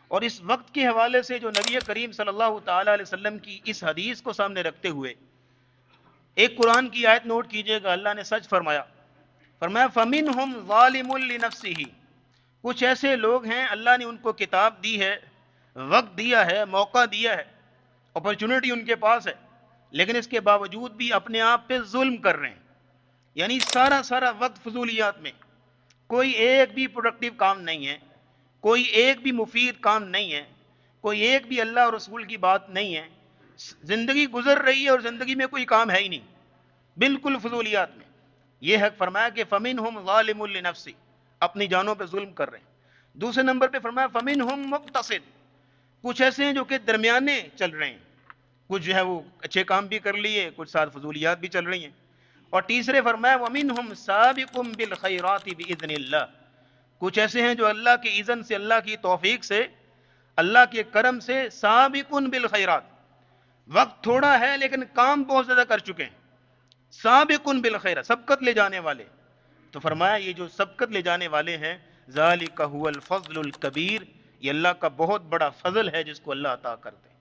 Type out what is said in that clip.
اور اس وقت کے حوالے سے جو نبی کریم صلی اللہ تعالی علیہ وسلم کی اس حدیث کو سامنے رکھتے ہوئے ایک قرآن کی آیت نوٹ کیجئے گا، اللہ نے سچ فرمایا، فرمایا فَمِنْهُمْ ظَالِمٌ لِنَفْسِهِ، کچھ ایسے لوگ ہیں اللہ نے ان کو کتاب دی ہے، وقت دیا ہے، موقع دیا ہے، اپرچونٹی ان کے پاس ہے، لیکن اس کے باوجود بھی اپنے آپ پہ ظلم کر رہے ہیں، یعنی سارا وقت فضولیات میں، کوئی ایک بھی پروڈکٹیو کام نہیں ہے، کوئی ایک بھی مفید کام نہیں ہے، کوئی ایک بھی اللہ اور رسول کی بات نہیں ہے، زندگی گزر رہی ہے اور زندگی میں کوئی کام ہے ہی نہیں، بالکل فضولیات میں۔ یہ حق فرمایا کہ فَمِنْهُمْ ظَالِمٌ لِنَفْسِهِ، اپنی جانوں پہ ظلم کر رہے ہیں۔ دوسرے نمبر پہ فرمایا فَمِنْهُمْ مُقْتَصِدٌ، کچھ ایسے ہیں جو کہ درمیانے چل رہے ہیں، کچھ جو ہے وہ اچھے کام بھی کر لیے، کچھ ساتھ فضولیات بھی چل رہی ہیں۔ اور تیسرے فرمایا وَمِنْهُمْ سَابِقٌ بِالْخَيْرَاتِ بِإِذْنِ اللَّهِ، کچھ ایسے ہیں جو اللہ کی اذن سے، اللہ کی توفیق سے، اللہ کے کرم سے سابقٌ بالخیرات، وقت تھوڑا ہے لیکن کام بہت زیادہ کر چکے ہیں، سابقٌ بالخیرات، سبقت لے جانے والے۔ تو فرمایا یہ جو سبقت لے جانے والے ہیں، ذالک هو الفضل الکبیر، یہ اللہ کا بہت بڑا فضل ہے جس کو اللہ عطا کرتے ہیں۔